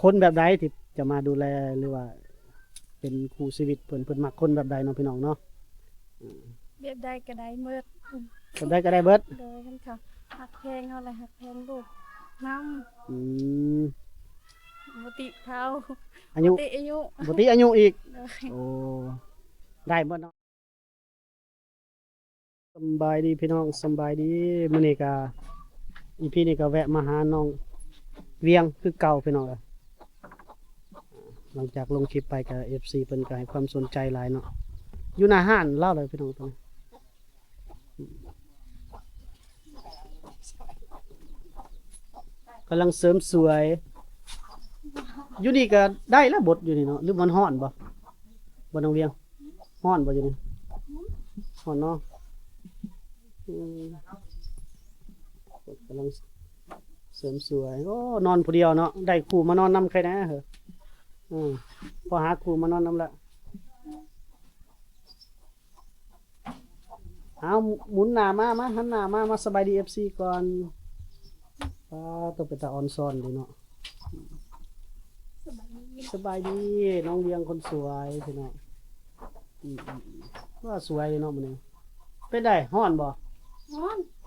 คนแบบใดที่จะมาดูแลหรือว่าเป็นครูชีวิตเพิ่นมักคนแบบใดเนาะพี่น้องเนาะแบบใดก็ได้เมิดแบบใดก็ได้เบิดโดยคันเขาหักแพงเฮาเลยหักแพงลูกนำอืมบ่ติเท่าอายุ บ่ติอายุบ่ติอายุอีกโดยโอ้ได้เบิดเนาะสำบายดีพี่น้องสำบายดีมื้อนี้ก็อีพี่นี่ก็แวะมาหาน้องเวียงคือเก่าพี่น้องเอ้ยหลังจากลงคลิปไปกับ FC เพิ่นก็ให้ความสนใจหลายเนาะอยู่หน้าห้านเล่าเลยพี่น้องตรงนี้กำลังเสริมสวยอยู่นี่ก็ได้แล้วบทอยู่นี่เนาะหรือมันฮ้อนบ่น้องเวียงฮ้อนบ่อยู่นี่ฮ้อนเนาะอืมกำลังเสริมสวยโอ้นอนผู้เดียวเนาะได้ครูมานอนนำใครนะเหรอพอหาครูมานอนนำละเอาหมุนหน้ามาหันหน้ามาสบายดี FC ก่อนต้องเป็นตาออนซอนดีเนาะสบายดีน้องเวียงคนสวยพี่น้องว่าสวยเนาะมื้อนี้เป็นได้ฮ้อนบ่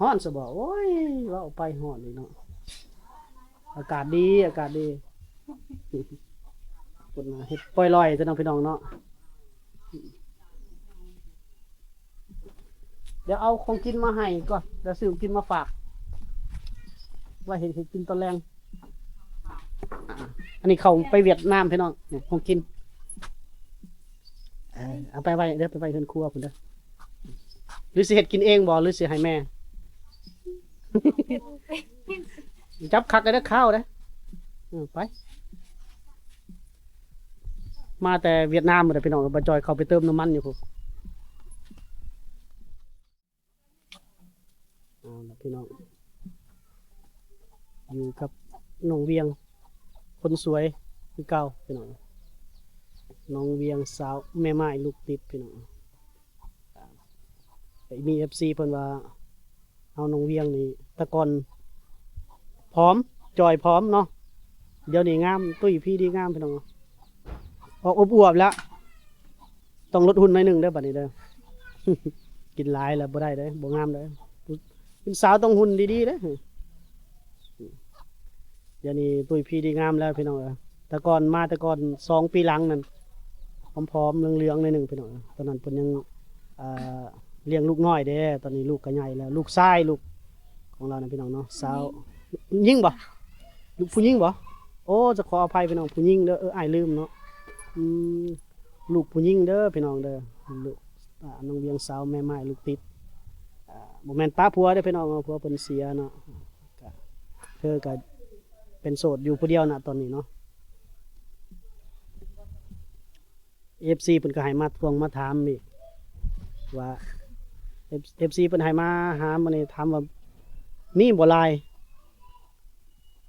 ฮ้อนซะบ่โอ้ยว่าเอาไปฮ้อนนี่เนาะอากาศดีคนมาเฮ็ดปล่อยลอยซะเนาะพี่น้องเนาะเดี๋ยวเอาของกินมาให้ก่อนเดี๋ยวซื้อของกินมาฝากว่าเห็นกินตอนแรงอันนี้เขาไปเวียดนามพี่น้องเนี่ยของกินเอาไปไว้เดี๋ยวไปไว้เฮือนครัวพุ่นเด้อหรือสิเฮ็ดกินเองบ่หรือสิให้แม่ จับคักได้ข้าวเด้ไปมาแต่เวียดนามหมดเลยพี่น้องบ่จอยเขาไปเติมน้ำมันอยู่พุ่นล่ะพี่น้องอยู่กับน้องเวียงคนสวยคือเก่าพี่น้องน้องเวียงสาวแม่ไม้ลูกติดพี่น้องมี FC เพิ่นว่าเอาน้องเวียงนี่แตะก่อนพร้อมจอยพร้อมเนาะเดี๋ยวนี้งามตุ้ยพี่ดีงามพี่น้องออกอวบๆแล้วต้องลดหุ่นหน่อยหนึงเด้อบัดนี้เด้อ กินหลายแล้วบ่ได้เด้อบ่งามเด้อเป็นสาวต้องหุ่นดีๆเด้อเดี๋ยวนี้ตุ้ยพี่ดีงามแล้วพี่น้องแต่ก่อน2 ปีหลังนั่นผอมๆเหลืองๆหน่อยหนึงพี่น้องตอนนั้นเพิ่นยังเลี้ยงลูกน้อยเด้ตอนนี้ลูกก็ใหญ่แล้วลูกชายลูกของเรานะพี่น้องเนาะสาวยิงบ่ลูกผู้หญิงบ่โอ้จะขออภัยพี่น้องผู้หญิงเด้ออ้ายลืมเนาะลูกผู้หญิงเด้อพี่น้องเด้อลูกน้องเวียงสาวแม่ไม้ลูกติดบ่แม่นป้าผัวเด้อพี่น้องผัวเพิ่นเสียเนาะก็เธอก็เป็นโสดอยู่ผู้เดียวน่ะตอนนี้เนาะ FC เพิ่นก็ให้มาทวงมาถามอีกว่า FC เพิ่นให้มาหามื้อนี้ถามว่ามีบ่ลาย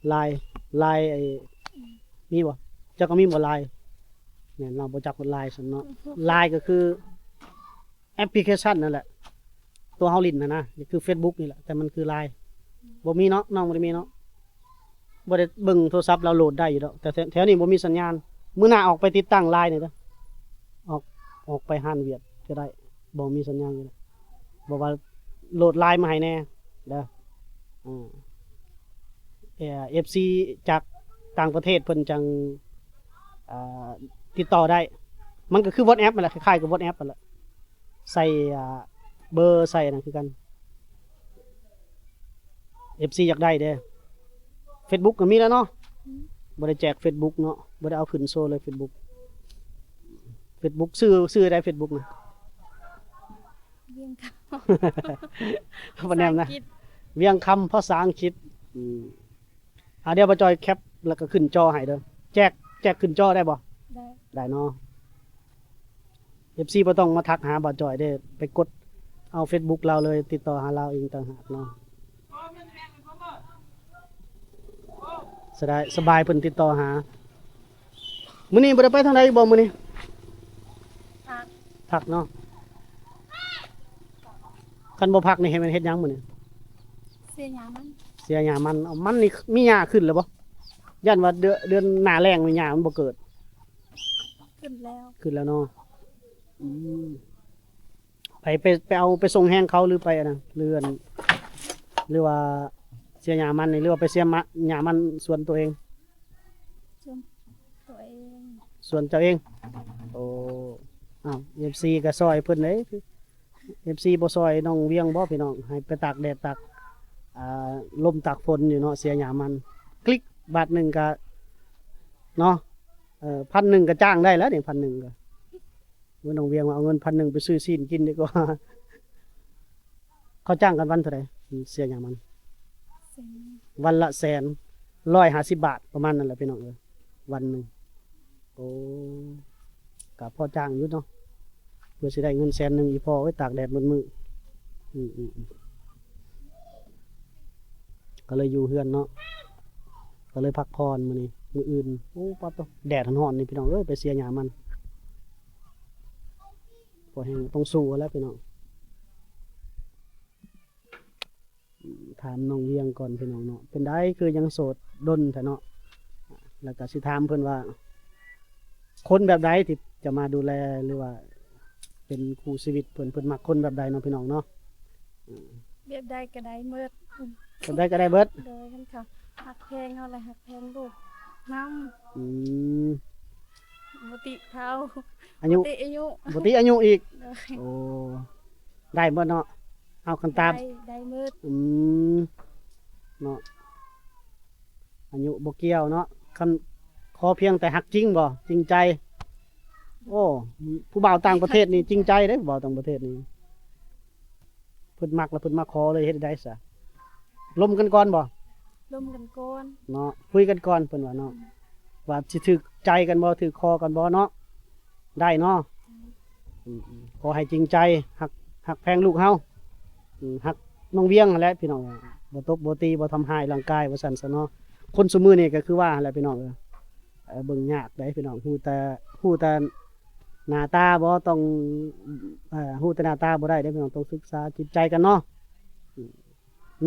ไอ้มีบ่เจ้าก็มีบ่ลายแม่นเราบ่จักว่าลายซั่นเนาะลายก็คือแอปพลิเคชันนั่นแหละตัวเฮาลิ้นนะนี่คือ Facebook นี่แหละแต่มันคือลายบ่มีเนาะน้องบ่ได้มีเนาะบ่ได้เบิ่งโทรศัพท์เราโหลดได้อยู่ดอกแต่แถวนี้บ่มีสัญญาณมื้อหน้าออกไปติดตั้งลายนี่เด้อออกไปห้านเวียดก็ได้บ่มีสัญญาณอยู่แล้วบอกว่าโหลดลายมาให้แน่เด้อFC จากต่างประเทศเพิ่นจังติดต่อได้มันก็คือ WhatsApp นั่นแหละคล้ายๆกับ WhatsApp นั่นแหละใส่เบอร์ใส่นั่นคือกัน FC อยากได้เด้อ Facebook ก็มีแล้วเนาะบ่ได้แจก Facebook เนาะบ่ได้เอาขึ้นโชว์เลย Facebook ชื่อได้ Facebook นะ เวียงเขา บ่แนมนะเวียงคำภาษาอังกฤษเดี๋ยวบ่จอยแคปแล้วก็ขึ้นจอให้เด้อแจกขึ้นจอได้บ่ได้เนาะ FC บ่ต้องมาทักหาบ่จอยเด้อไปกดเอา Facebook เราเลยติดต่อหาเราเองต่างหากเนาะสบายเพิ่นติดต่อหามื้อนี้บ่ได้ไปทางใดบ่มื้อนี้พักเนาะคันบ่พักนี่ให้มันเฮ็ดหยังมื้อนี้ เสียหยามัน เสียหญ้ามันเอามันนี่มีหญ้าขึ้นแล้วบ่ ยันว่าเดือนหน้าแล้งนี่หญ้ามันบ่เกิด ขึ้นแล้ว ขึ้นแล้วเนาะอืมไปเอาไปส่งแห้งเขาหรือไปอะนะเรือนหรือว่าเสียหญ้ามันนี่หรือว่าไปเสียมะหญ้ามันส่วนตัวเอง ส่วนตัวเอง ส่วนเจ้าเองโอ้อ้าว FC ก็ซอยเพิ่นเด้ FC บ่ซอยน้องเวียงบ่พี่น้องให้ไปตากแดดตากลมตากฝนอยู่เนาะเสียหญ้ามันคลิกบาทหนึงก็เนาะ1,000ก็จ้างได้แล้วนี่1,000ก็ว่าน้องเวียงว่าเอาเงิน1,000ไปซื้อซีนกินดีกว่า เขาจ้างกันวันเท่าไหร่เสียหญ้ามัน เซ็น วันละ150 บาทประมาณนั้นแหละพี่น้องวันหนึงโอ้ก็พอจ้างอยู่เนาะเพื่อสิได้เงิน100,000อีพอไว้ตากแดดมื้อมื้อก็เลยอยู่เฮือนเนาะก็เลยพักผ่อนมื้อนี้มื้ออื่นโอ้ป๊อดโตแดดร้อนๆนี่พี่น้องเอ้ยไปเสียหญ้ามันพอแห้งต้องสู้แล้วพี่น้องถามน้องเวียงก่อนพี่น้องเนาะเป็นได้คือยังโสดดนแท้เนาะแล้วก็สิถามเพิ่นว่า คนแบบใดที่จะมาดูแลหรือว่า เป็นคู่ชีวิตเพิ่นมักคนแบบใดเนาะพี่น้องเนาะ เบียบได้ก็ได้เมิด แบบใดก็ได้เบิด โดยกันค่ะหักเพลงเขาเลยหักเพลงลูกน้ อืม ำบุติเท้า อายุ ติอายุ บ่ติอายุอีก โดย โอ้ได้เบิดเนาะเอาคันตาม ได้เมิด อืมเนาะอายุบ่เกี่ยวเนาะคันขอเพียงแต่ฮักจริงบ่จริงใจ โอ้ผู้บ่าวต่างประเทศนี่จริงใจเด้ผู้บ่าวต่างประเทศนี่เพิ่นมักแล้วเพิ่นมาขอเลยเฮ็ดได้ซะล้มกันก่อนบ่ ร่มกันโกน เนาะคุยกันก่อนเพิ่นว่าเนาะว่าสิถึกใจกันบ่ถึกคอกันบ่เนาะได้เนาะขอให้จริงใจหักแพงลูกเฮาหักน้องเวียงนั่นแหละพี่น้องบ่ตบบ่ตีบ่ทำร้ายร่างกายว่าซั่นซะเนาะคนซุมื้อนี่ก็คือว่าแหละพี่น้องเบิ่งยากได้พี่น้องฮู้แต่หน้าตาบ่ต้องฮู้แต่หน้าตาบ่ได้เด้พี่น้องต้องศึกษาจิตใจกันเนาะ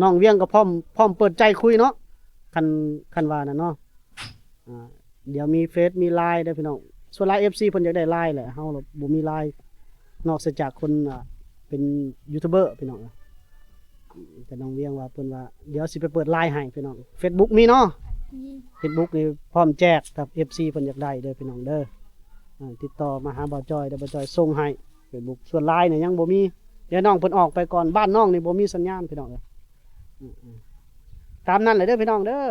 น้องเวียงก็พร้อมเปิดใจคุยเนาะคันว่านั่นเนาะเดี๋ยวมีเฟซมีไลน์เด้อพี่น้องส่วนไลน์ FC เพิ่นอยากได้ไลน์แหละเฮาบ่มีไลน์นอกจากคนเป็นยูทูบเบอร์พี่น้องแต่น้องเวียงว่าเพิ่นว่าเดี๋ยวสิไปเปิดไลน์ให้พี่น้อง Facebook มีเนาะ นี่ Facebook นี่พร้อมแจกกับ FC เพิ่นอยากได้เด้อพี่น้องเด้อติดต่อมาหาบ่าวจอยเดี๋ยวบ่าวจอยส่งให้ Facebook ส่วนไลน์เนี่ยยังบ่มีเดี๋ยวน้องเพิ่นออกไปก่อนบ้านน้องนี่บ่มีสัญญาณพี่น้องตามนั้นเลยเด้อพี่น้องเด้อ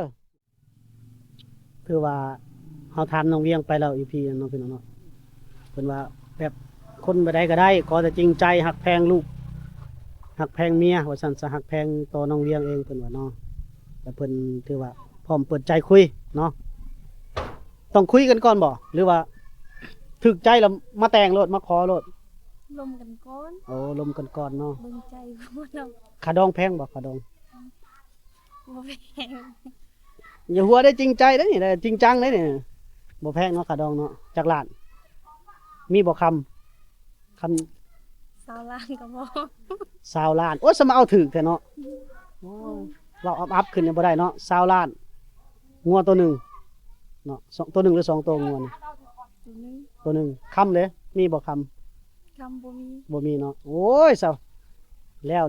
คือว่าเฮาถามน้องเวียงไปแล้ว EP นั้นเนาะพี่น้องเนาะเพิ่นว่าแบบคนบ่ได้ก็ได้ขอแต่จริงใจหักแพงลูกหักแพงเมียว่าซั่นซะหักแพงต่อน้องเวียงเองเพิ่นว่าเนาะแต่เพิ่นถือว่าพร้อมเปิดใจคุยเนาะต้องคุยกันก่อนบ่หรือว่าถึกใจแล้วมาแต่งโลดมาขอโลด ร่มกันโกน โอ้ลมกันก่อนเนาะ เบิ่งใจบ่เนาะ ขาดองแพงบ่ขาดอง บ่แพง อย่าหัวได้จริงใจเด้อนี่ได้จริงจังเด้อนี่บ่แพงเนาะขาดองเนาะจักล้านมีบ่คำ สาวล้านก็บ่ 20 ล้านโอ้สมาเอาถึกแท้เนาะโอ้ยเราอัพขึ้นยังบ่ได้เนาะ20 ล้านงัวตัวหนึงเนาะตัวหนึงหรือ2ตัวงัวนี่ ตัวหนึง ตัวหนึงคำเลยมีบ่คำ คำบ่มี บ่มีเนาะโอ้ยเซาแล้ว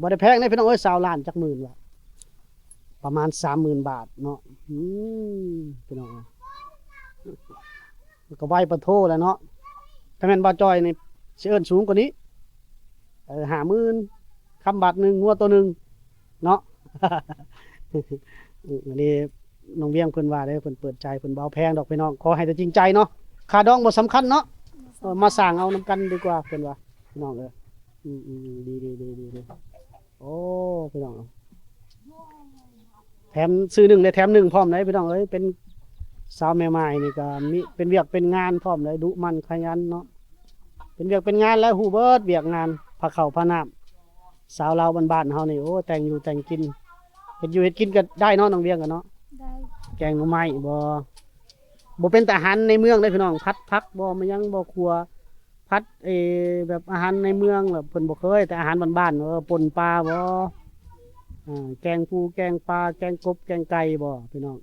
บ่ได้แพงเด้พี่น้องเอ้ย20 ล้านจักหมื่นว่ะประมาณ 30,000 บาทเนาะพี่น้องก็ไหวปะโทแล้วเนาะถ้าแม่นบ่จอยนี่สิเอิ้นสูงกว่านี้50,000คำบาทหนึงงัวตัวหนึงเนาะ อันนี้น้องเวียงเพิ่นว่าเด้เพิ่นเปิดใจเพิ่นบ่เอาแพงดอกพี่น้องขอให้แต่จริงใจเนาะค่าดองบ่สำคัญเนาะมาสร้างเอานํกันดีกว่าเพิ่นว่าพี่น้องดีโอ้พี่น้องแถมซื้อหนึ่งได้แถมหนึ่งพร้อมเลยพี่น้องเอ้ยเป็นสาวแม่ไม้นี่ก็มีเป็นเวียกเป็นงานพร้อมเลยดุมันขยันเนาะเป็นเวียกเป็นงานแล้วฮู้เบิดเวียกงานพาเข้าวพาน้ำสาวเราบ้านๆเฮานี่โอ้แต่งอยู่แต่งกินเฮ็ดอยู่เฮ็ดกินก็ได้เนาะน้องเวียงกันเนาะ ได้ แกงหน่อไม้บ่เป็นแต่อาหารในเมืองเลยพี่น้องพัดพักบ่มันยังบ่ครัวพัดแบบอาหารในเมืองแบบเพิ่นบ่เคยแต่อาหารบ้านๆป่นปลาบ่แกงปูแกงปลาแกงกบแกงไก่บ่พี่น้อง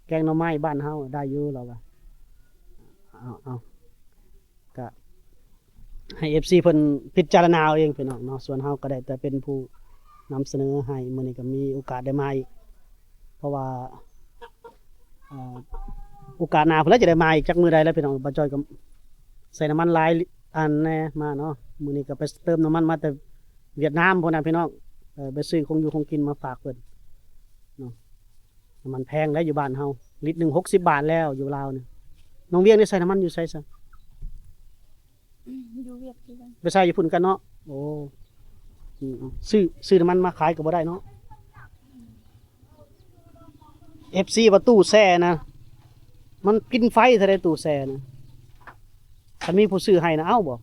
แ กงหน่อไม้บ้านเฮาได้อยู่แล้วก็เอาก็ให้ FC เพิ่นพิจารณาเอาเองพี่น้องเนาะส่วนเฮาก็ได้แต่เป็นผู้นำเสนอให้มื้อนี้ก็มีโอกาสได้มาอีกเพราะว่าโอกาสหน้าเพิ่นแล้วจะได้มาอีกจักมื้อใดแล้วพี่น้องบ่จอยก็ใส่น้ำมันหลายอันแน่มาเนาะมื้อนี้ก็ไปเติมน้ำมันมาแต่เวียดนามพุ่นน่ะพี่น้องไปซื้อของอยู่ของกินมาฝากเพิ่นเนาะน้ำมันแพงแล้วอยู่บ้านเฮาลิตรหนึง60 บาทแล้วอยู่ลาวนี่น้องเวียงได้ใส่น้ำมันอยู่ไสซะ อยู่เวียดคือกัน ไปใส่อยู่พุ่นกันเนาะโอ้ซื้อน้ำมันมาขายก็บ่ได้เนาะ FC ว่าตู้แช่นะมันกินไฟเท่าใดตู้แช่นะถ้ามีผู้ซื้อให้นะเอาบ่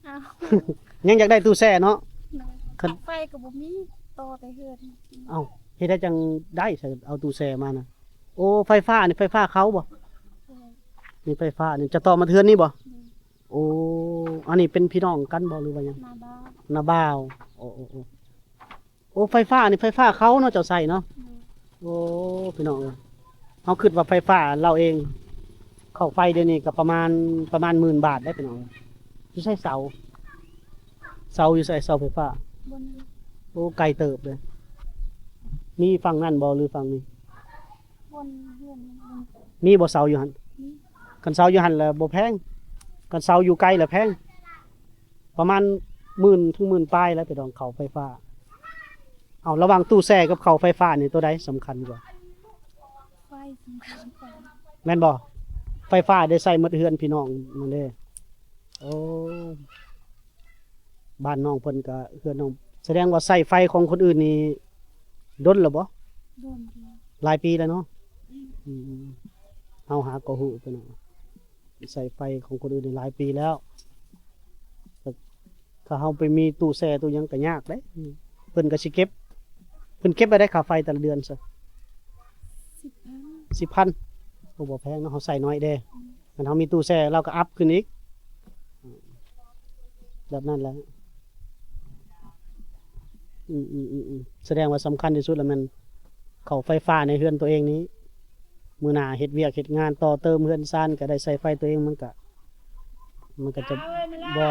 อ้าว ยังอยากได้ตู้แช่เนาะ คัน ไฟก็บ่มีต่อแต่เฮือน เอาเฮ็ดได้จังได้ใส่เอาตู้แช่มานะโอ้ไฟฟ้านี่ไฟฟ้าเขาบ่นี่ไฟฟ้านี่จะต่อมาเทือนนี่บ่โอ้อันนี้เป็นพี่น้องกันบ่หรือว่าหยัง หน้าบ้าน นาบ่าวโอ้ไฟฟ้านี่ไฟฟ้าเขาเนาะเจ้าใส่เนาะโอ้พี่น้องเอ้ยเฮาคิดว่าไฟฟ้าเราเองเข้าไฟเดี๋ยวนี้ก็ประมาณ10,000 บาทได้พี่น้องอยู่ใช้เสาอยู่ใส่เสาไฟฟ้า บน โอ้ไกลเติบเลยมีฝั่งนั่นบ่หรือฝั่งนี้ บนเฮือนบน มีบ่เสาอยู่หั่น นี้ กันเสาอยู่หั่นแล้วบ่แพงกันเสาอยู่ไกลแล้วแพงประมาณ10,000 ถึง 10,000 ปลายแล้วพี่น้องเข้าไฟฟ้าเอาระหว่างตู้แช่กับเข้าไฟฟ้านี่ตัวใดสำคัญกว่า ไฟสำคัญกว่า แม่นบ่ไฟฟ้าได้ใส่หมดเฮือนพี่น้องนั่นเด้โอ้บ้านน้องเพิ่นก็เฮือนน้องแสดงว่าใส่ไฟของคนอื่นนี่ดนแล้วบ่ โดนดี หลายปีแล้วเนาะอืมเฮาหาก็ฮู้พี่น้องใส่ไฟของคนอื่นนี่หลายปีแล้วแต่ถ้าเฮาไปมีตู้แช่ตู้หยังก็ยากเด้เพิ่นก็สิเก็บเพิ่นเก็บไว้ได้ค่าไฟแต่ละเดือนซะ 10,000 10,000โอ้บ่แพงเนาะเฮาใส่น้อยเด้คันเฮามีตู้แช่เราก็อัพขึ้นอีกแบบนั้นแหละแสดงว่าสำคัญที่สุดแล้วมันเข้าไฟฟ้าในเฮือนตัวเองนี้มื้อหน้าเฮ็ดเวียกเฮ็ดงานต่อเติมเฮือนซ่านก็ได้ใช้ไฟตัวเองมันก็จะบ่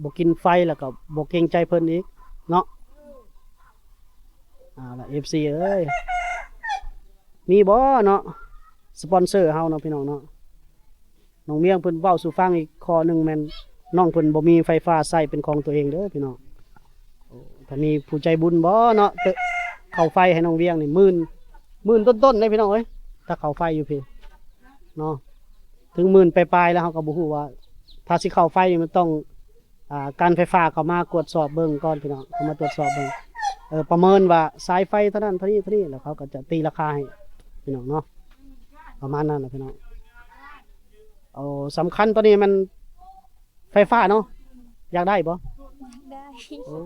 บ่กินไฟแล้วก็บ่เกรงใจเพิ่นอีกเนาะเอาล่ะ FC เอ้ยมีบ่เนาะสปอนเซอร์เฮาเนาะพี่น้องเนาะน้องเมียงเพิ่นเว้าสู่ฟังอีกข้อหนึงแม่นน้องเพิ่นบ่มีไฟฟ้าใช้เป็นของตัวเองเด้อพี่น้องโอ้ถ้ามีผู้ใจบุญบ่เนาะเข้าไฟให้น้องเวียงนี่10,000ต้นๆเด้พี่น้องเอ้ยถ้าเข้าไฟอยู่พี่เนาะถึง10,000ปลายๆแล้วเฮาก็บ่ฮู้ว่าถ้าสิเข้าไฟนี่มันต้องการไฟฟ้าเข้ามากวดสอบเบิ่งก่อนพี่น้องเข้ามาตรวจสอบเบิ่งประเมินว่าสายไฟเท่านั้นเท่านี้แล้วเขาก็จะตีราคาให้พี่น้องเนาะประมาณนั้นนะพี่น้องเอาสำคัญตัวนี้มันไฟฟ้าเนาะอยากได้บ่ ได้ โอ้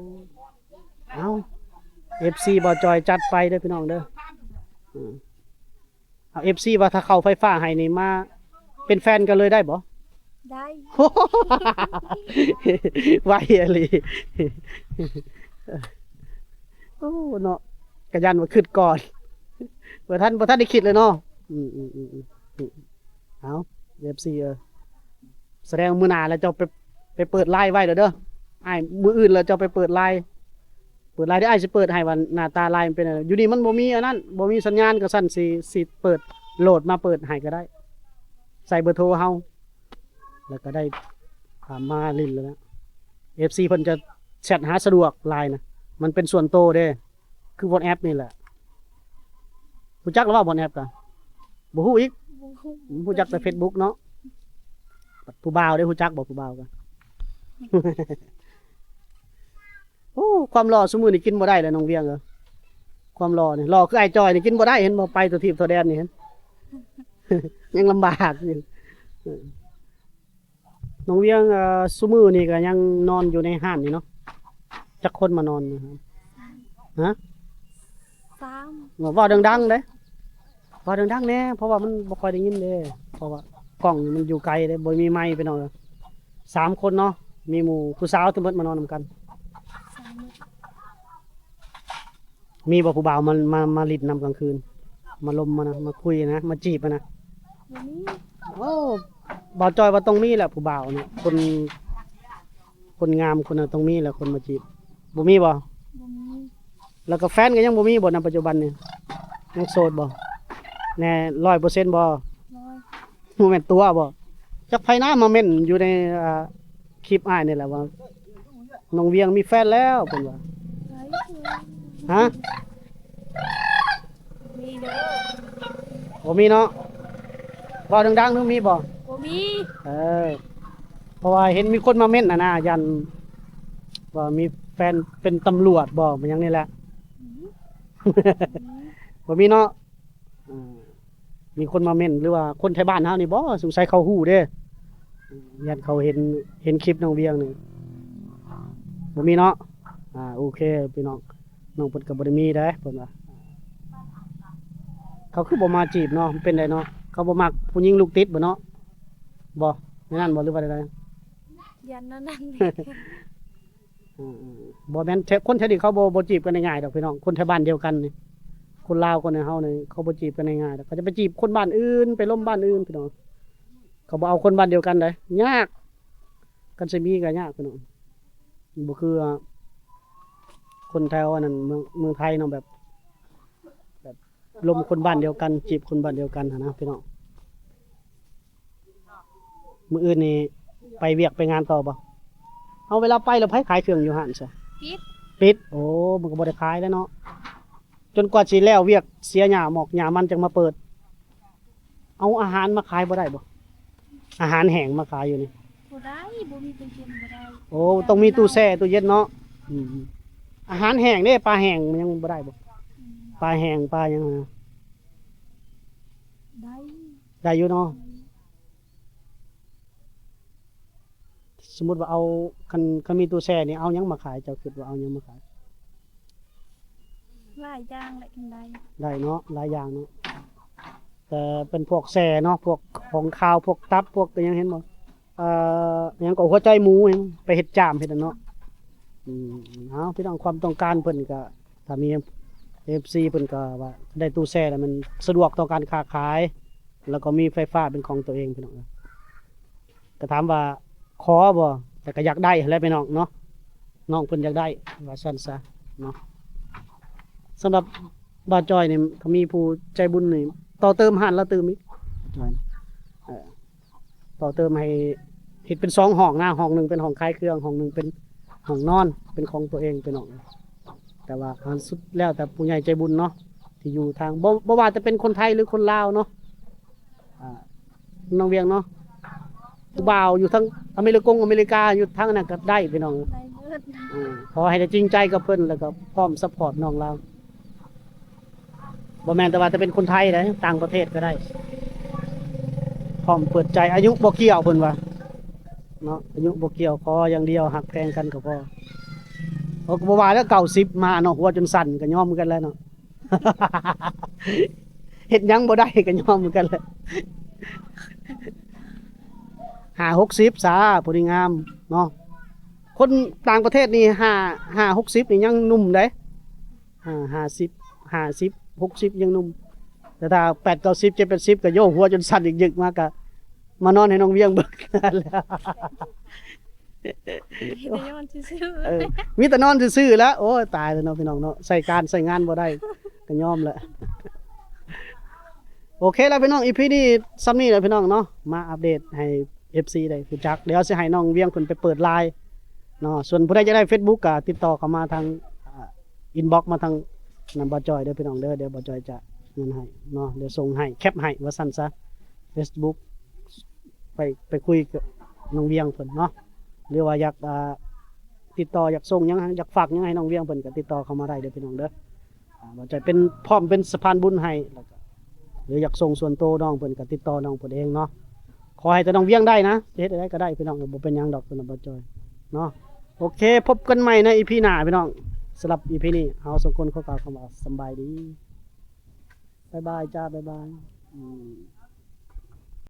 เอา FC บ่จอยจัดไปเด้อพี่น้องเด้อเอา FC ว่าถ้าเข้าไฟฟ้าให้นี่มาเป็นแฟนกันเลยได้บ่ ได้ ไหวอะไรโอ้เนาะกระยันว่าคิดก่อนบ่ท่านได้คิดเลยเนาะเอาFC แสดงมื้อหน้าแล้วเจ้าไปเปิดไลน์ไว้เด้ออ้ายมื้ออื่นแล้วเจ้าไปเปิดไลน์เดี๋ยวอ้ายสิเปิดให้ว่าหน้าตาไลน์มันเป็นอะไรอยู่นี่มันบ่มีอันนั้นบ่มีสัญญาณก็สั่นสิเปิดโหลดมาเปิดให้ก็ได้ใส่เบอร์โทรเฮาแล้วก็ได้มาลิ้นแล้วนะ FC เพิ่นจะแชทหาสะดวกไลน์นะมันเป็นส่วนโตวเด้คือ WhatsApp นี่แหละรู้จักหรือเปล่า WhatsApp กะบ่ฮู้อีก บ่ฮู้ รู้จักแต่ Facebook เนาะผู้บ่าวได้รู้จักบ่ผู้บ่าวกะ โอ้ความรอซุมื้อนี่กินบ่ได้แล้วน้องเวียงเอ้อความรอนี่รอคือไอ้จอยนี่กินบ่ได้เห็นบ่ไปตัวทีบตัวแดนนี่เห็น ยังลำบากอยู่น้องเวียงซุมื้อนี่ก็ยังนอนอยู่ในห้านนี่เนาะจักคนมานอนนะครับฮะ 3 เว้าดังๆเด้เว้าดังๆแน่เพราะว่ามันบ่ค่อยได้ยินเด้เพราะว่ากล้องนี่มันอยู่ไกลเด้บ่มีไมค์ไปเนาะ3 คนเนาะมีหมู่ผู้สาวทั้งหมดมานอนนำกัน 3 มีบ่ผู้บ่าวมาลิดนำกลางคืน มาลมมานะมาคุยนะมาจีบนะ บ่มี โอ้บ่าวจอยว่าต้องมีแหละผู้บ่าวเนี่ยคนงามคนน่ะต้องมีแหละคนมาจีบบ่มีบ่ บ่มี แล้วก็แฟนก็ยังบ่มีบ่ในปัจจุบันนี่ยังโสดบ่แน่ 100% บ่ ร้อย บ่แม่นตัวบ่จักไผหน้ามาเม่นอยู่ในคลิปอ้ายนี่แหละว่าน้องเวียงมีแฟนแล้วเพิ่นว่า ไว้ ฮะ มีเด้อ บ่มีเนาะเว้าดังๆนึงมีบ่ บ่มี เออเพราะว่าเห็นมีคนมาเม่นน่ะนะยันว่ามีแฟนเป็นตำรวจบ่มันหยังนี่แหละ บ่มีเนาะอ่ามีคนมาเม่นหรือว่าคนไทยบ้านเฮานี่บ่สงสัยเขาฮู้เด้ยันเขาเห็นคลิปน้องเวียงนี่บ่มีเนาะโอเคพี่น้องน้องเพิ่นก็บ่ได้มีเด้เพิ่นว่าเขาคือบ่มาจีบเนาะมันเป็นไดเนาะเขาบ่มักผู้หญิงลูกติดบ่เนาะบ่แม่นบ่หรือว่าใด ยันนั่น บ่แม่นคนแถวนี้เขาบ่จีบกันง่ายๆดอกพี่น้องคนแถวบ้านเดียวกันนี่คนลาวคนในเฮานี่เขาบ่จีบกันง่ายๆดอกเขาจะไปจีบคนบ้านอื่นไปล้มบ้านอื่นพี่น้องเขาบ่เอาคนบ้านเดียวกันได้ยากกันสิมีก็ยากพี่น้องบ่คือคนแถวอันนั้นเมืองไทยเนาะแบบล้มคนบ้านเดียวกันจีบคนบ้านเดียวกันหั้นนะพี่น้องมื้ออื่นนี่ไปเวียกไปงานต่อบ่เอาเวลาไปแล้วไผขายเครื่องอยู่หั่นซะ ปิด ปิดโอ้มันก็บ่ได้ขายแล้วเนาะจนกว่าสิแล้วเวียกเสียหญ้าหมอกหญ้ามันจังมาเปิด เอาอาหารมาขายบ่ได้บ่อาหารแห้งมาขายอยู่นี่ บ่ได้บ่มีเป็นกินบ่ได้ โอ้ต้องมีตู้แช่ตู้เย็นเนาะอืมอาหารแห้งเด้ปลาแห้งมันยังบ่ได้บ่ อืม ปลาแห้งปลาหยังนะ ได้ ได้อยู่เนาะสมมุติว่าเอาคันมีตู้แช่นี่เอาหยังมาขายเจ้าคิดว่าเอาหยังมาขาย หลายอย่างแหละกินได้ ได้เนาะหลายอย่างเนาะแต่เป็นพวกแซ่เนาะพวกของคาวพวกตับพวกตัวหยังเห็นบ่หยังก็หัวใจหมูหยังไปเฮ็ดจามเฮ็ดอันเนาะเอาพี่น้องความต้องการเพิ่นก็ถ้ามี FC เพิ่นก็ว่าได้ตู้แช่แล้วมันสะดวกต่อการค้าขาย แล้วก็มีไฟฟ้าเป็นของตัวเองพี่น้องก็ถามว่าขอบ่แต่ก็อยากได้แหละพี่น้องเนาะน้องเพิ่นอยากได้ว่าซั่นซะเนาะสำหรับบ่าวจอยนี่ก็มีผู้ใจบุญนี่ต่อเติมห้านแล้วเติมอีกต่อเติมให้เฮ็ดเป็น2ห้องนะห้องหนึงเป็นห้องขายเครื่องห้องหนึงเป็นห้องนอนเป็นของตัวเองพี่น้องแต่ว่าอันสุดแล้วแต่ผู้ใหญ่ใจบุญเนาะที่อยู่ทางบ่ว่าจะเป็นคนไทยหรือคนลาวเนาะน้องเวียงเนาะผู้บ่าวอยู่ทั้งอเมริกาอยู่ทั้งนั้นก็ได้พี่น้อง ได้เบิด ขอให้ได้จริงใจกับเพิ่นแล้วก็พร้อมซัพพอร์ตน้องเราบ่แม่นแต่ว่าจะเป็นคนไทยนะต่างประเทศก็ได้พร้อมเปิดใจอายุบ่เกี่ยวเพิ่นว่าเนาะอายุบ่เกี่ยวขออย่างเดียวหักแพงกันก็พอเขาก็บ่ว่าแล้ว90มาเนาะหัวจนสั่นก็ยอมกันแล้วเนาะ เฮ็ดหยังบ่ได้ก็ยอมกันแหละ50-60ซะผู้ดีงามเนาะคนต่างประเทศนี่50-60นี่ยังหนุ่มเด้50-60ยังหนุ่มแต่ถ้า8-90 7-80ก็โยกหัวจนสั่นอีกยึกมากก็มานอนให้น้องเวียงเบิกนั่นแหละ เฮ็ดได้ย้อนซื่อ มีแต่นอนซื่อๆแล้วโอ้ยตายแล้วเนาะพี่น้องเนาะใส่การใส่งานบ่ได้ก็ยอมแหละ โอเคแล้วพี่น้องอีพีนี้ซ้ำนี่แหละพี่น้องเนาะมาอัปเดตให้ FC ได้รู้จักเดี๋ยวสิให้น้องเวียงเพิ่นไปเปิดไลน์เนาะส่วนผู้ใดจะได้ Facebook ก็ติดต่อเข้ามาทางอินบ็อกมาทางนำบ่จอยเด้อพี่น้องเด้อเดี๋ยวบ่จอยจะเงินให้เนาะเดี๋ยวส่งให้แคปให้ว่าซั่นซะ Facebook ไปคุยกับน้องเวียงเพิ่นเนาะหรือว่าอยากติดต่ออยากส่งหยังอยากฝากหยังให้น้องเวียงเพิ่นก็ติดต่อเข้ามาได้เด้อพี่น้องเด้อบ่จอยเป็นพร้อมเป็นสะพานบุญให้แล้วก็หรืออยากส่งส่วนตัวน้องเพิ่นก็ติดต่อน้องเพิ่นเองเนาะขอให้แต่น้องเวียงได้นะเฮ็ดได้ก็ได้พี่น้องบ่เป็นหยังดอกสำหรับบ่จอยเนาะโอเคพบกันใหม่ใน EP หน้าพี่น้องสำหรับ EP นี้เฮาสองคนขอกล่าวคำว่าสำบายดีบ๊ายบายจ้าบ๊ายบาย